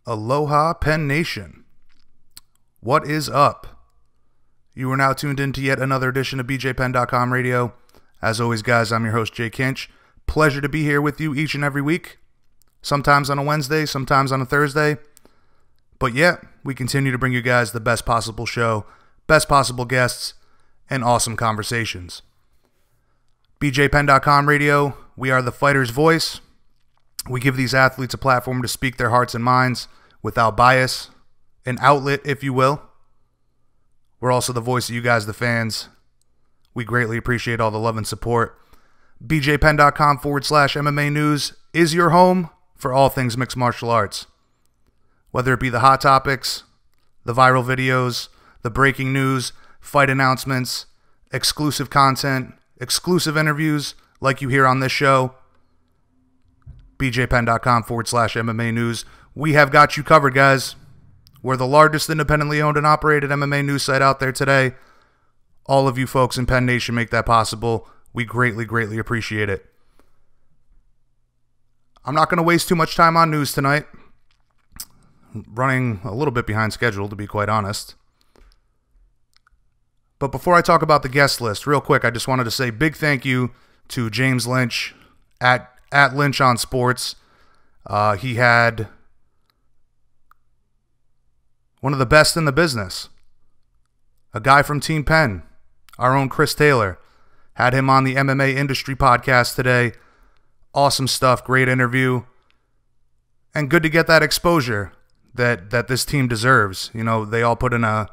Aloha, Penn Nation. What is up? You are now tuned in to yet another edition of bjpenn.com radio. As always, guys, I'm your host, Jay Kinch. Pleasure to be here with you each and every week. Sometimes on a Wednesday, sometimes on a Thursday. But yeah, we continue to bring you guys the best possible show, best possible guests, and awesome conversations. bjpenn.com radio, we are the fighter's voice. We give these athletes a platform to speak their hearts and minds without bias, an outlet, if you will. We're also the voice of you guys, the fans. We greatly appreciate all the love and support. bjpenn.com/MMA news is your home for all things mixed martial arts. Whether it be the hot topics, the viral videos, the breaking news, fight announcements, exclusive content, exclusive interviews like you hear on this show, bjpenn.com/MMA news. We have got you covered, guys. We're the largest independently owned and operated MMA news site out there today. All of you folks in Penn Nation make that possible. We greatly, greatly appreciate it. I'm not going to waste too much time on news tonight. Running a little bit behind schedule, to be quite honest. But before I talk about the guest list, real quick, I just wanted to say big thank you to James Lynch at Lynch on Sports. He had one of the best in the business. A guy from Team Penn, our own Chris Taylor. Had him on the MMA Industry Podcast today. Awesome stuff, great interview. And good to get that exposure that this team deserves. You know, they all put in a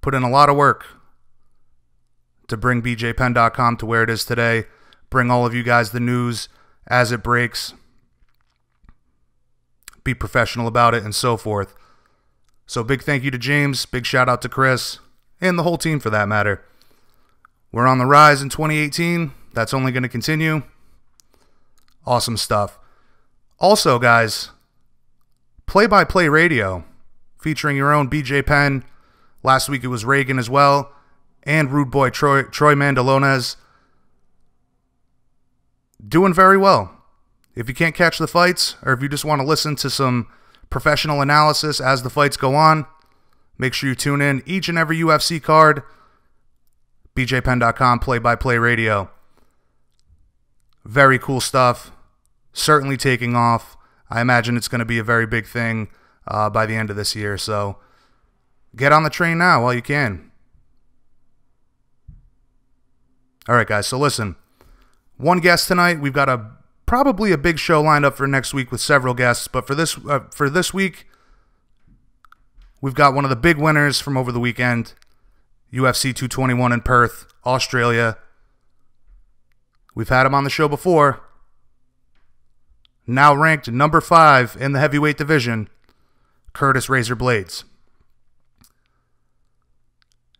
lot of work to bring bjpenn.com to where it is today. Bring all of you guys the news as it breaks. Be professional about it and so forth. So big thank you to James, big shout out to Chris, and the whole team for that matter. We're on the rise in 2018. That's only going to continue. Awesome stuff. Also, guys, play-by-play radio featuring your own BJ Penn. Last week it was Reagan as well, and Rude Boy Troy Mandalones. Doing very well. If you can't catch the fights, or if you just want to listen to some professional analysis as the fights go on, make sure you tune in each and every UFC card. bjpenn.com play-by-play radio. Very cool stuff. Certainly taking off. I imagine it's going to be a very big thing by the end of this year. So get on the train now while you can. All right, guys. So listen. One guest tonight. We've got probably a big show lined up for next week with several guests. But for this week, we've got one of the big winners from over the weekend, UFC 221 in Perth, Australia. We've had him on the show before. Now ranked number 5 in the heavyweight division, Curtis Razor Blaydes.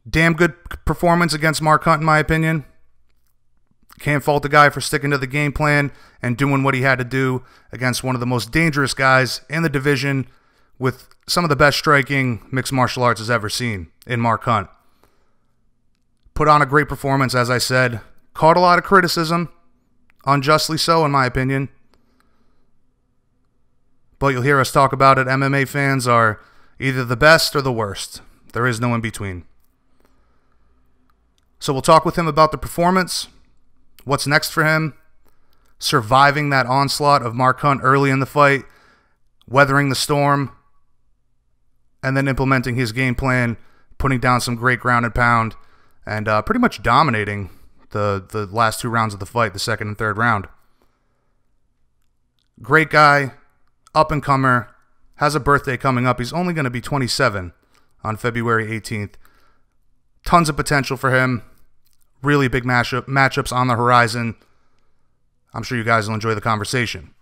Damn good performance against Mark Hunt, in my opinion. Can't fault the guy for sticking to the game plan and doing what he had to do against one of the most dangerous guys in the division with some of the best striking mixed martial arts has ever seen in Mark Hunt. Put on a great performance, as I said. Caught a lot of criticism, unjustly so, in my opinion. But you'll hear us talk about it. MMA fans are either the best or the worst. There is no in between. So we'll talk with him about the performance, what's next for him, surviving that onslaught of Mark Hunt early in the fight, weathering the storm, and then implementing his game plan, putting down some great ground and pound, and pretty much dominating the last 2 rounds of the fight, the second and third round. Great guy, up-and-comer, has a birthday coming up. He's only going to be 27 on February 18th. Tons of potential for him. Really big matchups on the horizon. I'm sure you guys will enjoy the conversation.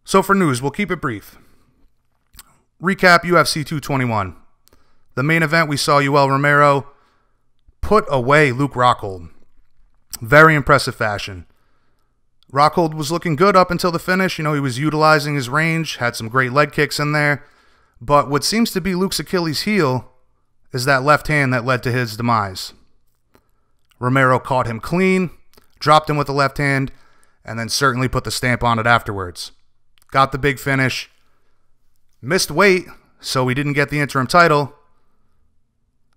So for news, we'll keep it brief. Recap UFC 221. The main event, we saw Yoel Romero put away Luke Rockhold. Very impressive fashion. Rockhold was looking good up until the finish. You know, he was utilizing his range, had some great leg kicks in there. But what seems to be Luke's Achilles heel is that left hand that led to his demise. Romero caught him clean, dropped him with the left hand, and then certainly put the stamp on it afterwards. got the big finish. Missed weight, so he didn't get the interim title.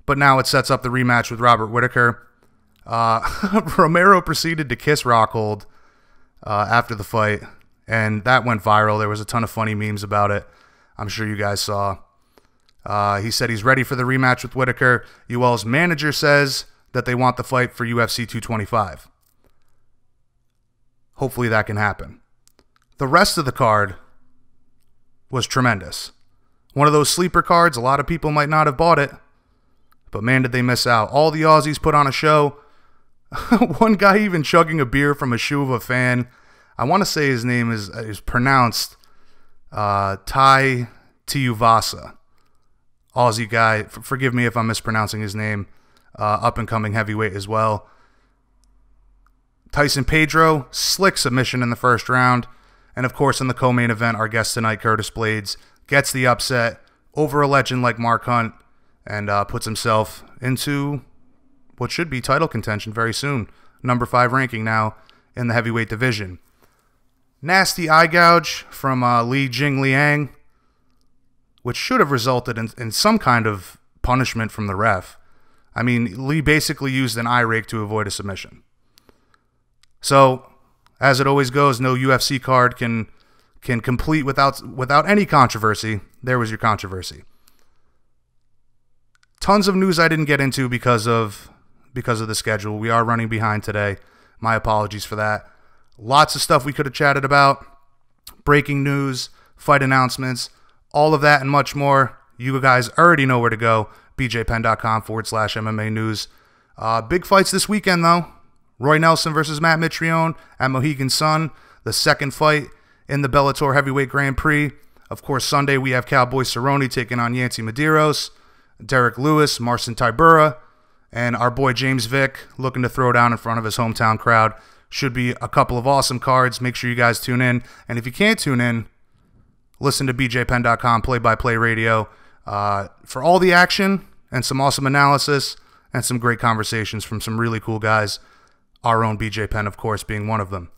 But now it sets up the rematch with Robert Whittaker. Romero proceeded to kiss Rockhold after the fight, and that went viral. There was a ton of funny memes about it. I'm sure you guys saw. He said he's ready for the rematch with Whittaker. UL's manager says that they want the fight for UFC 225. Hopefully that can happen. The rest of the card was tremendous. One of those sleeper cards, a lot of people might not have bought it, but man, did they miss out. All the Aussies put on a show. One guy even chugging a beer from a shoe of a fan. I want to say his name is pronounced Tai Tuivasa. Aussie guy. Forgive me if I'm mispronouncing his name. Up-and-coming heavyweight as well. Tyson Pedro, slick submission in the first round. And of course, in the co-main event, our guest tonight, Curtis Blaydes, gets the upset over a legend like Mark Hunt and puts himself into what should be title contention very soon. Number 5 ranking now in the heavyweight division. Nasty eye gouge from Li Jingliang, which should have resulted in some kind of punishment from the ref. I mean, Lee basically used an eye rake to avoid a submission. So, as it always goes, no UFC card can complete without any controversy. There was your controversy. Tons of news I didn't get into because of the schedule. We are running behind today. My apologies for that. Lots of stuff we could have chatted about. Breaking news, fight announcements, all of that and much more. You guys already know where to go. bjpenn.com/MMA news. Big fights this weekend, though. Roy Nelson versus Matt Mitrione at Mohegan Sun. The second fight in the Bellator Heavyweight Grand Prix. Of course, Sunday we have Cowboy Cerrone taking on Yancy Medeiros. Derek Lewis, Marcin Tybura, and our boy James Vick looking to throw down in front of his hometown crowd. Should be a couple of awesome cards. Make sure you guys tune in. And if you can't tune in, listen to bjpenn.com play-by-play radio for all the action and some awesome analysis and some great conversations from some really cool guys. Our own BJ Penn, of course, being one of them.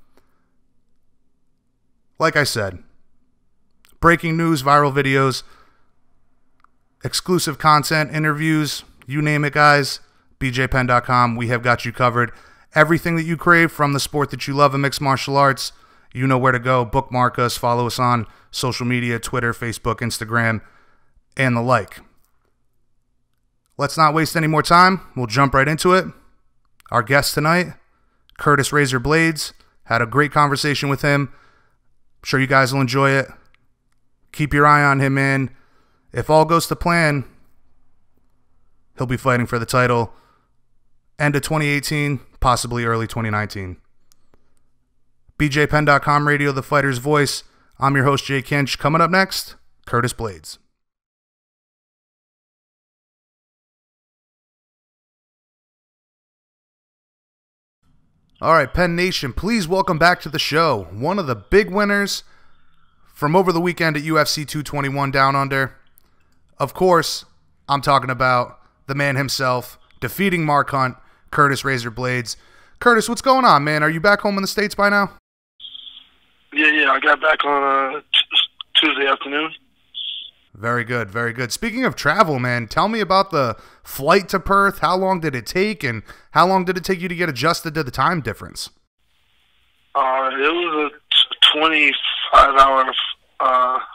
Like I said, breaking news, viral videos, exclusive content, interviews, you name it, guys. bjpenn.com. We have got you covered. Everything that you crave from the sport that you love in mixed martial arts, you know where to go. Bookmark us, follow us on social media, Twitter, Facebook, Instagram, and the like. Let's not waste any more time. We'll jump right into it. Our guest tonight, Curtis Razor Blaydes. Had a great conversation with him. I'm sure you guys will enjoy it. Keep your eye on him, man. If all goes to plan, he'll be fighting for the title end of 2018, possibly early 2019. bjpenn.com radio, the fighter's voice. I'm your host, Jay Kinch. Coming up next, Curtis Blaydes. All right, Penn Nation, please welcome back to the show one of the big winners from over the weekend at UFC 221 Down Under. Of course, I'm talking about the man himself, defeating Mark Hunt, Curtis Razor Blaydes. Curtis, what's going on, man? Are you back home in the States by now? Yeah, I got back on Tuesday afternoon. Very good, very good. Speaking of travel, man, tell me about the flight to Perth. How long did it take, and how long did it take you to get adjusted to the time difference? It was a 25-hour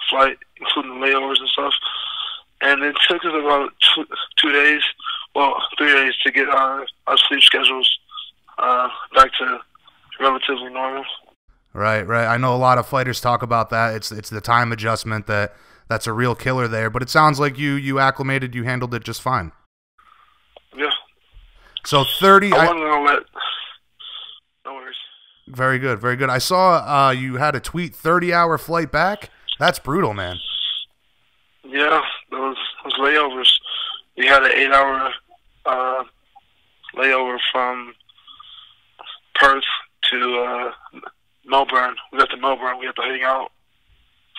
flight, including layovers and stuff. And it took us about 2 days, well, 3 days to get our sleep schedules back to relatively normal. Right. I know a lot of fighters talk about that. It's the time adjustment that's a real killer there. But it sounds like you acclimated, you handled it just fine. Yeah. So 30. I wasn't gonna let. No worries. Very good, very good. I saw you had a tweet, 30-hour flight back. That's brutal, man. Yeah, those layovers. We had an 8-hour layover from Perth to Melbourne. We got to Melbourne. We had to hang out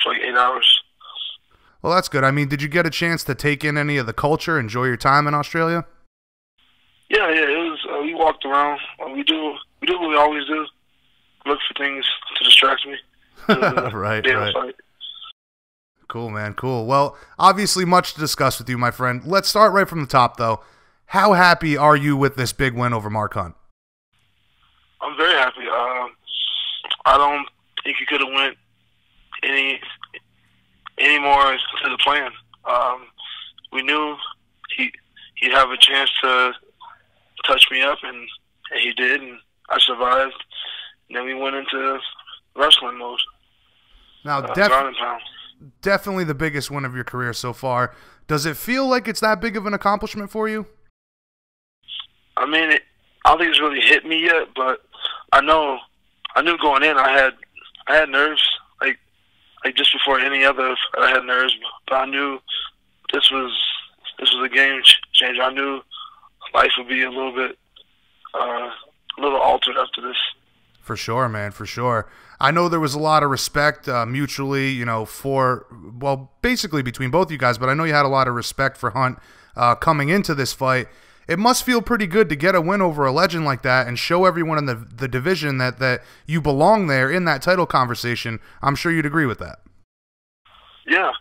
for like 8 hours. Well, that's good. I mean, did you get a chance to take in any of the culture, enjoy your time in Australia? Yeah. It was. We walked around. We do what we always do. Look for things to distract me. Right, right. Fight. Cool, man, cool. Well, obviously much to discuss with you, my friend. Let's start right from the top, though. How happy are you with this big win over Mark Hunt? I'm very happy. I don't think he could have went any more to the plan. We knew he'd have a chance to touch me up, and he did, and I survived. And then we went into wrestling mode. Now, ground and pound. Definitely the biggest win of your career so far. Does it feel like it's that big of an accomplishment for you? I mean, I don't think it's really hit me yet, but I knew going in I had nerves, like just before any other I had nerves, but I knew this was a game changer. I knew life would be a little altered after this. For sure, man, for sure. I know there was a lot of respect mutually, basically between both you guys, but I know you had a lot of respect for Hunt coming into this fight. It must feel pretty good to get a win over a legend like that and show everyone in the division that you belong there in that title conversation. I'm sure you'd agree with that. Yeah.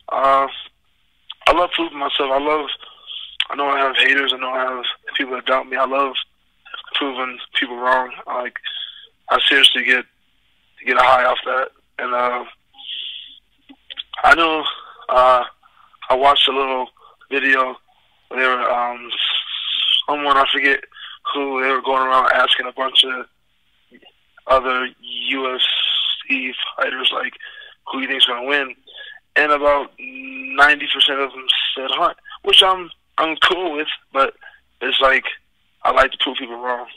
I love proving myself. I know I have haters. I know I have people that doubt me. I love proving people wrong. I seriously get a high off that. And I know I watched a little video where they were someone, I forget who, they were going around asking a bunch of other UFC fighters, like, who you think's going to win. And about 90% of them said Hunt, which I'm cool with, but it's like I like to prove people wrong.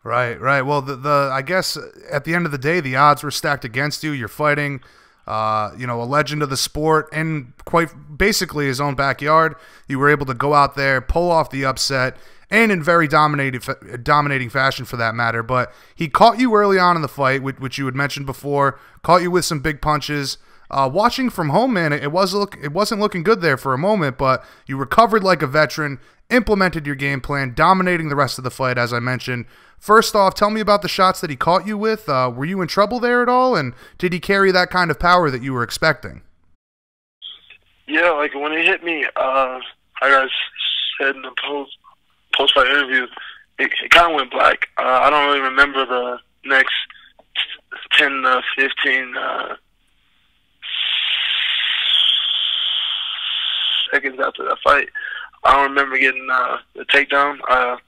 Right, right. Well, I guess at the end of the day, the odds were stacked against you. You're fighting, a legend of the sport in quite basically his own backyard. You were able to go out there, pull off the upset, and in very dominating fashion for that matter. But he caught you early on in the fight, which you had mentioned before, caught you with some big punches. Watching from home, man, it wasn't looking good there for a moment, but you recovered like a veteran, implemented your game plan, dominating the rest of the fight, as I mentioned. First off, tell me about the shots that he caught you with. Were you in trouble there at all, and did he carry that kind of power that you were expecting? Yeah, like when he hit me, like I said in the post-fight interview, it kind of went black. I don't really remember the next 10 to 15 seconds after that fight. I don't remember getting the takedown. That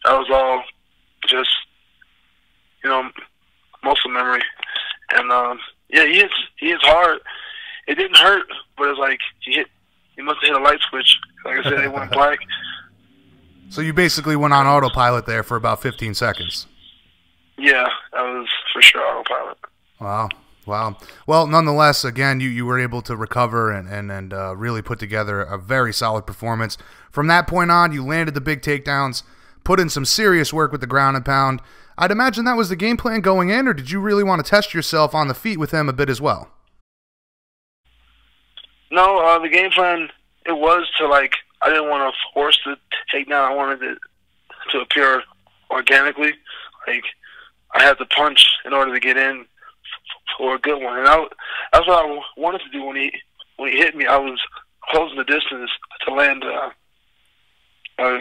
was all just, muscle memory. And yeah, he hits hard. It didn't hurt, but it's like he must have hit a light switch. Like I said, it went black. So you basically went on autopilot there for about 15 seconds. Yeah, that was for sure autopilot. Wow. Well, nonetheless, again, you were able to recover and really put together a very solid performance. From that point on, you landed the big takedowns, put in some serious work with the ground and pound. I'd imagine that was the game plan going in, or did you really want to test yourself on the feet with him a bit as well? No, the game plan, it was to, I didn't want to force the takedown. I wanted it to appear organically. I had to punch in order to get in for a good one. And that's what I wanted to do when he hit me. I was closing the distance to land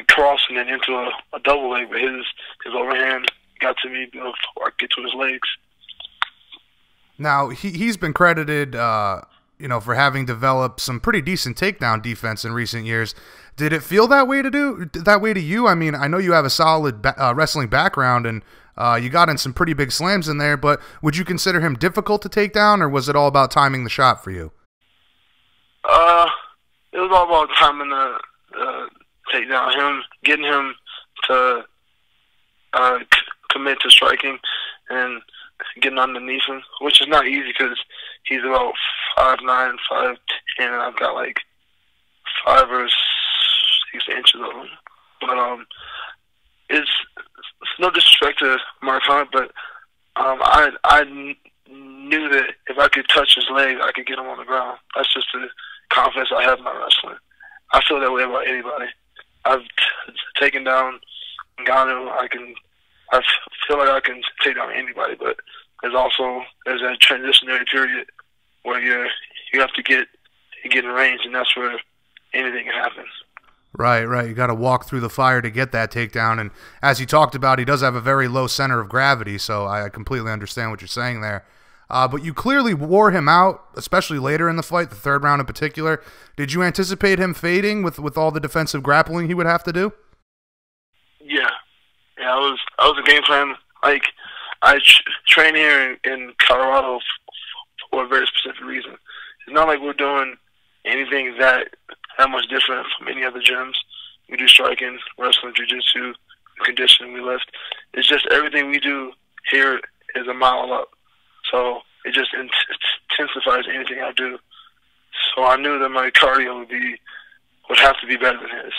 crossing it into a double leg, but his overhand got to me before I get to his legs. Now, he's been credited, for having developed some pretty decent takedown defense in recent years. Did it feel that way to you? I mean, I know you have a solid wrestling background, and you got in some pretty big slams in there, but would you consider him difficult to take down, or was it all about timing the shot for you? It was all about timing the takedown, getting him to commit to striking and getting underneath him, which is not easy because he's about 5'9", 5'10", and I've got 5 or 6 inches of him. But it's no disrespect to Mark Hunt, but I knew that if I could touch his legs, I could get him on the ground. That's just the confidence I have in my wrestling. I feel that way about anybody. I've taken down Ngannou. I feel like I can take down anybody, but there's a transitionary period where you have to get in range, and that's where anything can happen. Right. You got to walk through the fire to get that takedown. And as you talked about, he does have a very low center of gravity, so I completely understand what you're saying there. But you clearly wore him out, especially later in the fight, the third round in particular. Did you anticipate him fading with all the defensive grappling he would have to do? Yeah. I was a game plan. Like, I train here in Colorado for a very specific reason. It's not like we're doing anything that much different from any other gyms. We do striking, wrestling, jiu-jitsu, conditioning, we lift. It's just everything we do here is a mile up. So it just intensifies anything I do. So I knew that my cardio would have to be better than his.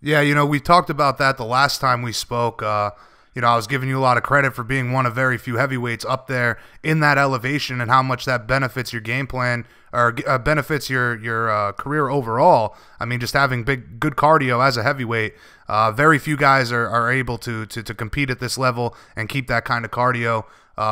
Yeah, we talked about that the last time we spoke. I was giving you a lot of credit for being one of very few heavyweights up there in that elevation and how much that benefits your game plan or benefits your career overall. I mean, just having good cardio as a heavyweight, very few guys are able to compete at this level and keep that kind of cardio.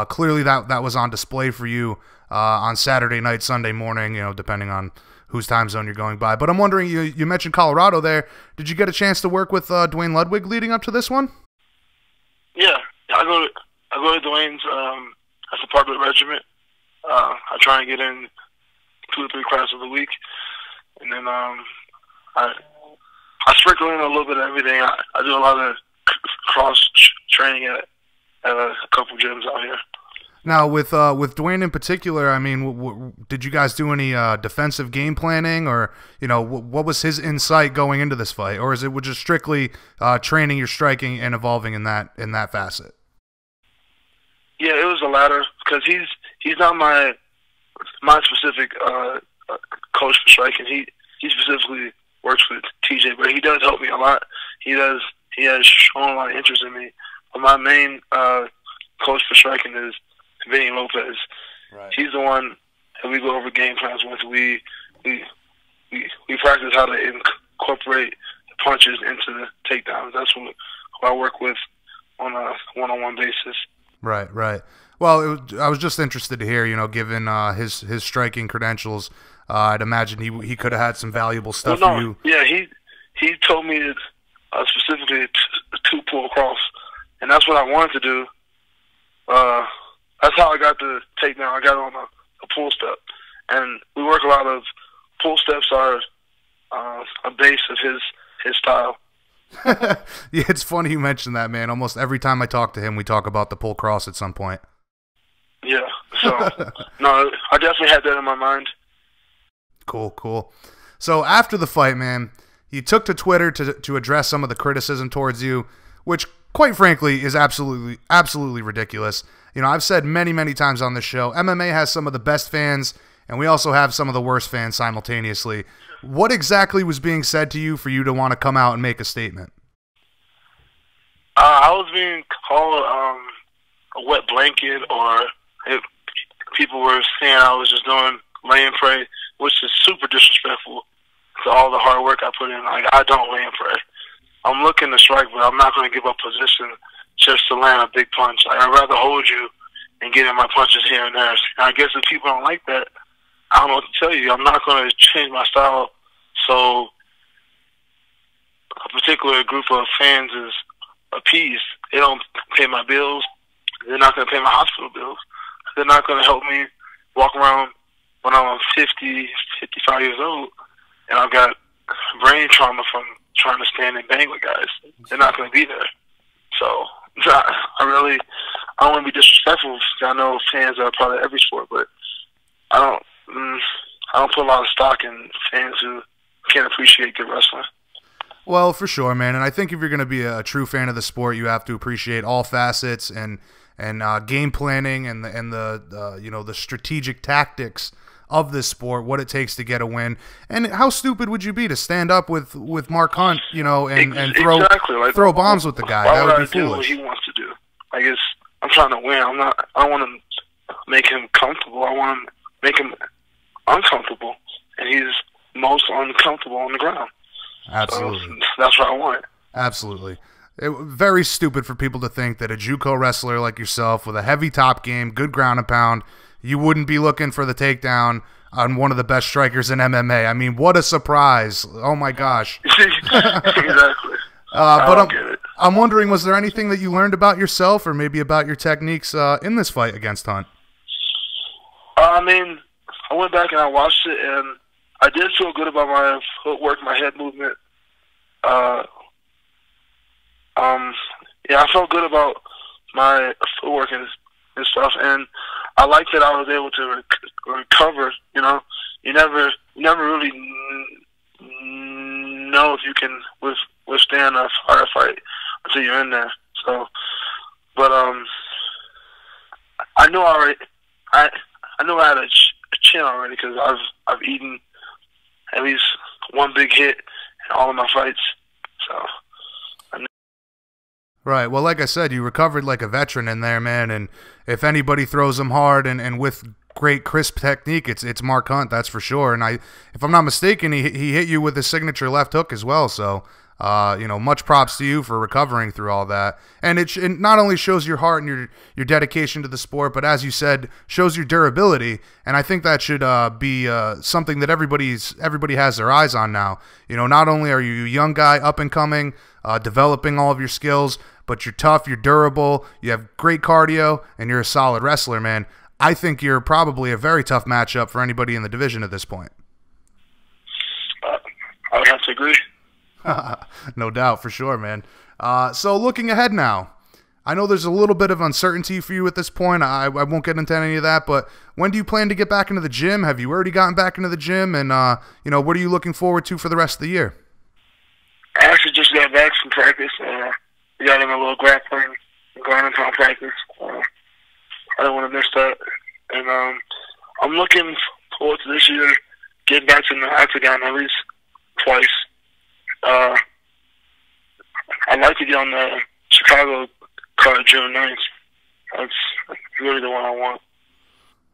Clearly that was on display for you on Saturday night, Sunday morning, depending on whose time zone you're going by. But I'm wondering, you mentioned Colorado there. Did you get a chance to work with Dwayne Ludwig leading up to this one? Yeah, I go to Dwayne's as a part of the regiment. I try and get in 2 or 3 classes a week, and then I sprinkle in a little bit of everything. I do a lot of cross training at a couple gyms out here. Now, with Dwayne in particular, I mean, did you guys do any defensive game planning, or what was his insight going into this fight, or is it just strictly training your striking and evolving in that facet? Yeah, it was the latter, because he's not my specific coach for striking. He specifically works with TJ, but he does help me a lot. He has shown a lot of interest in me. But my main coach for striking is Vinny Lopez. Right. He's the one that we go over game plans with. We practice how to incorporate the punches into the takedowns. That's who I work with on a one-on-one basis. Right. Well, I was just interested to hear, given his striking credentials, I'd imagine he could have had some valuable stuff for you. Yeah, he told me specifically to pull across, and that's what I wanted to do. That's how I got the takedown. I got on a pull step, and we work a lot of pull steps are a base of his style. Yeah, it's funny you mentioned that, man. Almost every time I talk to him, we talk about the pull cross at some point. Yeah, so no, I definitely had that in my mind. Cool. So after the fight, man, you took to Twitter to address some of the criticism towards you, which, quite frankly, is absolutely ridiculous. I've said many times on this show, MMA has some of the best fans, and we also have some of the worst fans simultaneously. What exactly was being said to you for you to want to come out and make a statement? I was being called a wet blanket, or people were saying I was just doing lay and pray, which is super disrespectful to all the hard work I put in. Like, I don't lay and pray. I'm looking to strike, but I'm not going to give up position just to land a big punch. Like, I'd rather hold you and get in my punches here and there. And I guess if people don't like that, I don't know what to tell you. I'm not going to change my style so a particular group of fans is appeased. They don't pay my bills. They're not going to pay my hospital bills. They're not going to help me walk around when I'm 50, 55 years old, and I've got brain trauma from trying to stand and bang with guys. They're not going to be there. So I don't want to be disrespectful. I know fans are part of every sport, but I don't put a lot of stock in fans who can't appreciate good wrestling. Well, for sure, man. And I think if you're going to be a true fan of the sport, you have to appreciate all facets and game planning and the strategic tactics of this sport, what it takes to get a win. And how stupid would you be to stand up with Mark Hunt, and throw bombs with the guy? That would be foolish. Do what he wants to do. I guess I'm trying to win. I don't want to make him comfortable. I want to make him uncomfortable, and he's most uncomfortable on the ground. Absolutely. So that's what I want. Absolutely. Very stupid for people to think that a JUCO wrestler like yourself with a heavy top game, good ground and pound, you wouldn't be looking for the takedown on one of the best strikers in MMA. I mean, what a surprise. Oh, my gosh. Exactly. But I'm wondering, was there anything that you learned about yourself or maybe about your techniques in this fight against Hunt? I mean, I went back and I watched it, and I did feel good about my footwork, my head movement. Yeah, I felt good about my footwork and stuff, and I liked that I was able to recover. You know, you never really know if you can withstand a firefight until you're in there. So, but I knew already. I knew I had a chin already because I've eaten at least one big hit in all of my fights. So. Right. Well, like I said, you recovered like a veteran in there, man. And if anybody throws them hard and with great crisp technique, it's Mark Hunt, that's for sure. And if I'm not mistaken, he hit you with his signature left hook as well. So, much props to you for recovering through all that. And it not only shows your heart and your dedication to the sport, but as you said, shows your durability. And I think that should be something that everybody has their eyes on now. You know, not only are you a young guy up and coming, developing all of your skills, but you're tough, you're durable, you have great cardio, and you're a solid wrestler, man. I think you're probably a very tough matchup for anybody in the division at this point. I would have to agree. No doubt, for sure, man. So looking ahead now, I know there's a little bit of uncertainty for you at this point. I won't get into any of that, but when do you plan to get back into the gym? Have you already gotten back into the gym? And, what are you looking forward to for the rest of the year? I actually just got back from practice. We got in a little grappling and ground and pound practice. I don't want to miss that. And I'm looking forward to this year getting back to the octagon at least twice. I'd like to get on the Chicago card June 9th. That's really the one I want.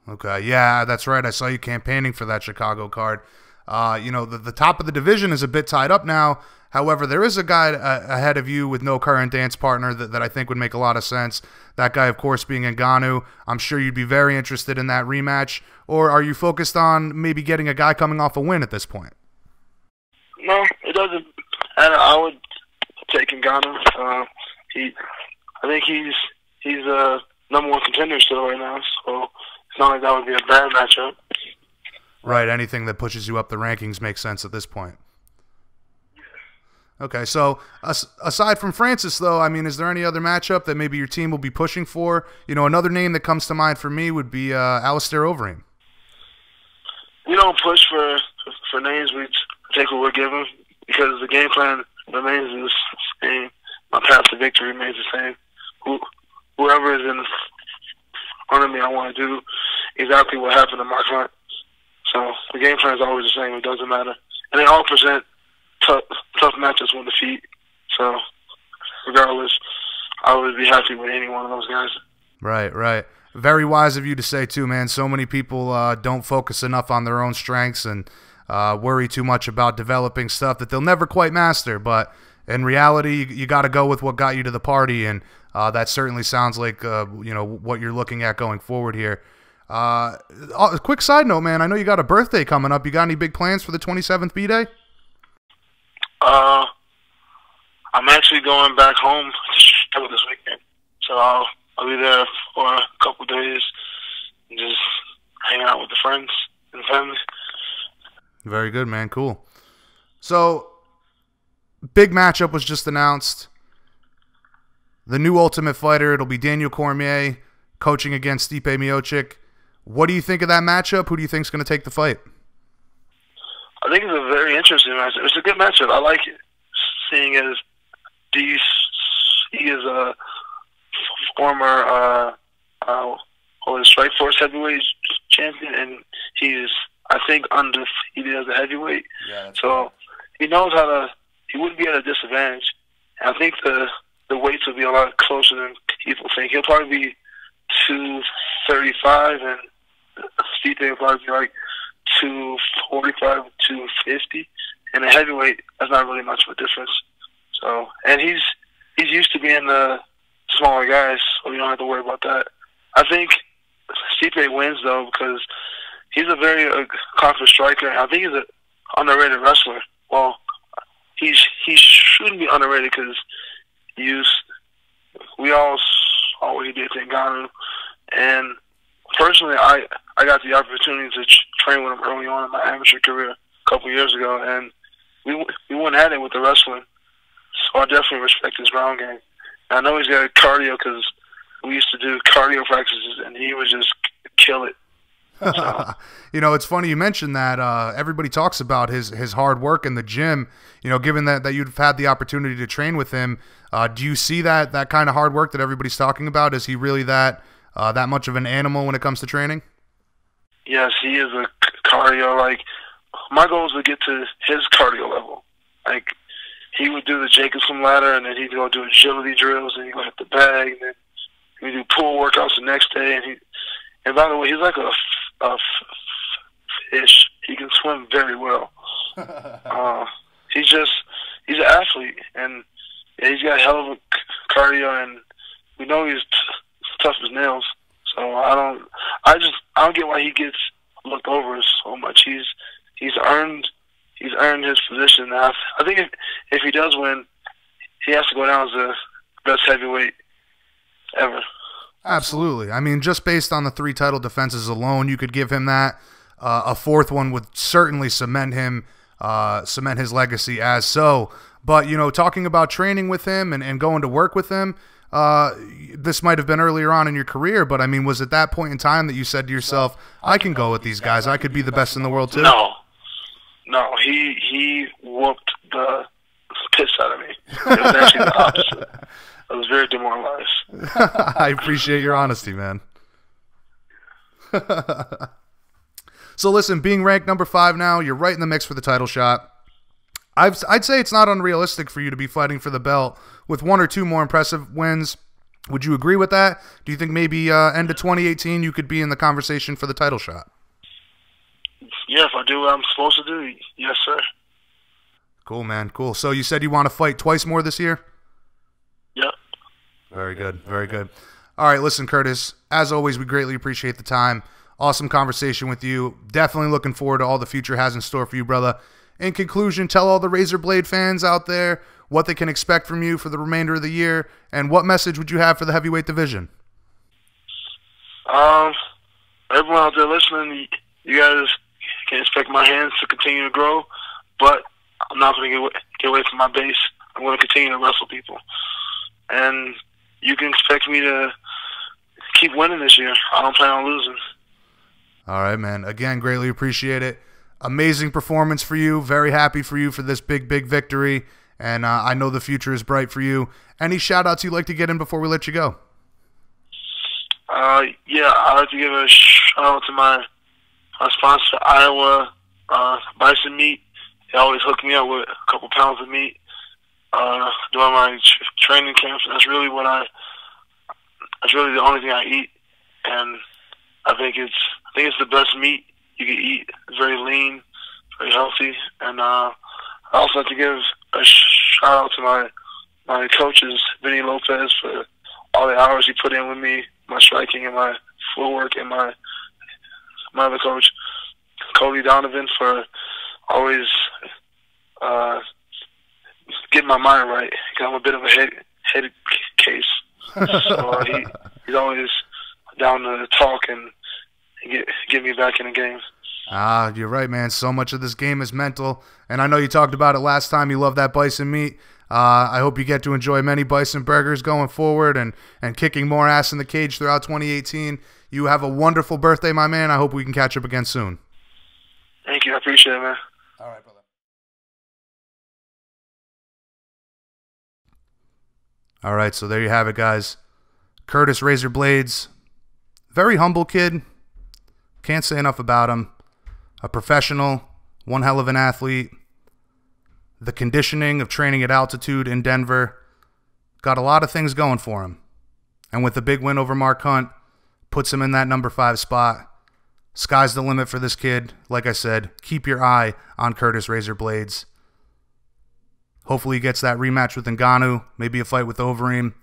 Okay, yeah, that's right. I saw you campaigning for that Chicago card. The top of the division is a bit tied up now. However, there is a guy ahead of you with no current dance partner that I think would make a lot of sense. That guy, of course, being Ngannou. I'm sure you'd be very interested in that rematch. Or are you focused on maybe getting a guy coming off a win at this point? No, it doesn't. And I would take Ngannou. I think he's a number one contender still right now. So it's not like that would be a bad matchup. Right. Anything that pushes you up the rankings makes sense at this point. Okay, so aside from Francis, though, I mean, is there any other matchup that maybe your team will be pushing for? You know, another name that comes to mind for me would be Alistair Overeem. We don't push for names. We take what we're given because the game plan remains the same. My path to victory remains the same. Whoever is in front of me, I want to do exactly what happened to Mark Hunt. So the game plan is always the same. It doesn't matter. And they all present tough matches with defeat. So, regardless, I would be happy with any one of those guys. Right. Very wise of you to say, too, man. So many people don't focus enough on their own strengths and worry too much about developing stuff that they'll never quite master. But in reality, you got to go with what got you to the party, and that certainly sounds like what you're looking at going forward here. A quick side note, man. I know you got a birthday coming up. You got any big plans for the 27th B-Day? I'm actually going back home to Chicago this weekend, so I'll be there for a couple days and just hanging out with the friends and family. Very good, man. Cool. So, big matchup was just announced. The new Ultimate Fighter. It'll be Daniel Cormier coaching against Stipe Miocic. What do you think of that matchup? Who do you think is going to take the fight? I think it's a very interesting matchup. It's a good matchup. I like it, seeing as he is a former Strikeforce heavyweight champion, and he's, I think, undefeated as a heavyweight. Yeah, so he knows how to. He wouldn't be at a disadvantage. And I think the weights will be a lot closer than people think. He'll probably be 235, and Stipe will probably be like 245, 250, and a heavyweight, that's not really much of a difference. So, and he's he's used to being the smaller guys, so you don't have to worry about that. I think Stipe wins though because he's a very confident striker. I think he's an underrated wrestler. Well, he shouldn't be underrated because we all saw what he did to Ngannou, and personally, I got the opportunity to train with him early on in my amateur career a couple years ago, and we went at it with the wrestling. So I definitely respect his ground game. And I know he's got cardio because we used to do cardio practices, and he would just kill it. So. You know, it's funny you mentioned that. Everybody talks about his hard work in the gym. You know, given that you've had the opportunity to train with him, do you see that kind of hard work that everybody's talking about? Is he really that much of an animal when it comes to training? Yes, he is a cardio. Like, my goal is to get to his cardio level. Like, he would do the Jacobson ladder, and then he'd go do agility drills, and he'd go hit the bag, and then he'd do pool workouts the next day. And by the way, he's like a fish. He can swim very well. He's an athlete, and he's got a hell of a cardio, and we know he's tough as nails. So I don't get why he gets looked over so much. He's earned his position. Now, I think if he does win, he has to go down as the best heavyweight ever. Absolutely. I mean, just based on the 3 title defenses alone, you could give him that. A 4th one would certainly cement his legacy as so. But, you know, talking about training with him and going to work with him, this might have been earlier on in your career, but, I mean, was it that point in time that you said to yourself, I can go with these guys, I could be the best in the world too? No, he whooped the piss out of me. It was actually the opposite. I was very demoralized. I appreciate your honesty, man. So listen, being ranked number 5 now, you're right in the mix for the title shot. I'd say it's not unrealistic for you to be fighting for the belt with 1 or 2 more impressive wins. Would you agree with that? Do you think maybe end of 2018 you could be in the conversation for the title shot? Yeah, if I do what I'm supposed to do, yes, sir. Cool, man. Cool. So you said you want to fight twice more this year? Yep. Very good. Very good. All right, listen, Curtis, as always, we greatly appreciate the time. Awesome conversation with you. Definitely looking forward to all the future has in store for you, brother. In conclusion, tell all the Razor Blade fans out there what they can expect from you for the remainder of the year, and what message would you have for the heavyweight division? Everyone out there listening, you guys can expect my hands to continue to grow, but I'm not going to get away from my base. I'm going to continue to wrestle people. And you can expect me to keep winning this year. I don't plan on losing. All right, man. Again, greatly appreciate it. Amazing performance for you. Very happy for you for this big, big victory. And I know the future is bright for you. Any shout-outs you'd like to get in before we let you go? Yeah, I'd like to give a shout-out to my sponsor, Iowa Bison Meat. They always hook me up with a couple pounds of meat during my training camps. That's really that's really the only thing I eat, and I think it's the best meat you can eat. It's very lean, very healthy, and I also like to give a shout out to my coaches, Vinny Lopez, for all the hours he put in with me, my striking and my footwork, and my other coach, Cody Donovan, for always getting my mind right, because I'm a bit of a head case. So he's always down to talk and get me back in the game. You're right, man. So much of this game is mental, and I know you talked about it last time. You love that bison meat. I hope you get to enjoy many bison burgers going forward and kicking more ass in the cage throughout 2018. You have a wonderful birthday, my man. I hope we can catch up again soon. Thank you. I appreciate it, man. All right, brother. All right, so there you have it, guys. Curtis Razor Blaydes, very humble kid. Can't say enough about him. A professional, one hell of an athlete. The conditioning of training at altitude in Denver got a lot of things going for him. And with the big win over Mark Hunt, puts him in that number 5 spot. Sky's the limit for this kid. Like I said, keep your eye on Curtis Razor Blaydes. Hopefully he gets that rematch with Ngannou, maybe a fight with Overeem.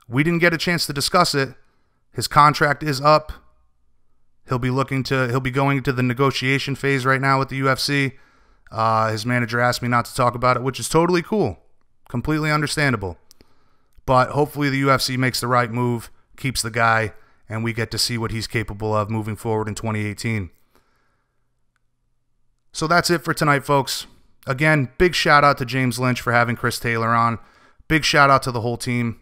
We didn't get a chance to discuss it. His contract is up. He'll be going to the negotiation phase right now with the UFC. His manager asked me not to talk about it, which is totally cool. Completely understandable. But hopefully the UFC makes the right move, keeps the guy, and we get to see what he's capable of moving forward in 2018. So that's it for tonight, folks. Again, big shout out to James Lynch for having Chris Taylor on. Big shout out to the whole team.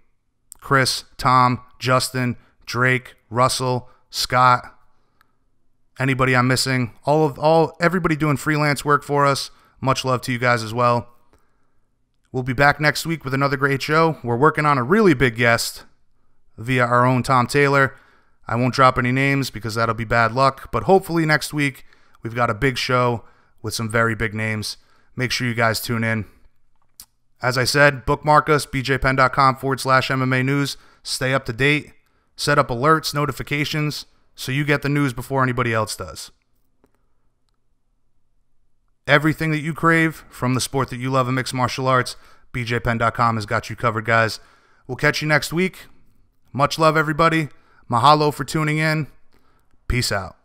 Chris, Tom, Justin, Drake, Russell, Scott, anybody I'm missing, everybody doing freelance work for us. Much love to you guys as well. We'll be back next week with another great show. We're working on a really big guest via our own Tom Taylor. I won't drop any names because that'll be bad luck, but hopefully next week we've got a big show with some very big names. Make sure you guys tune in. As I said, bookmark us, bjpenn.com/MMA news. Stay up to date. Set up alerts, notifications, so you get the news before anybody else does. Everything that you crave from the sport that you love in mixed martial arts, bjpenn.com has got you covered, guys. We'll catch you next week. Much love, everybody. Mahalo for tuning in. Peace out.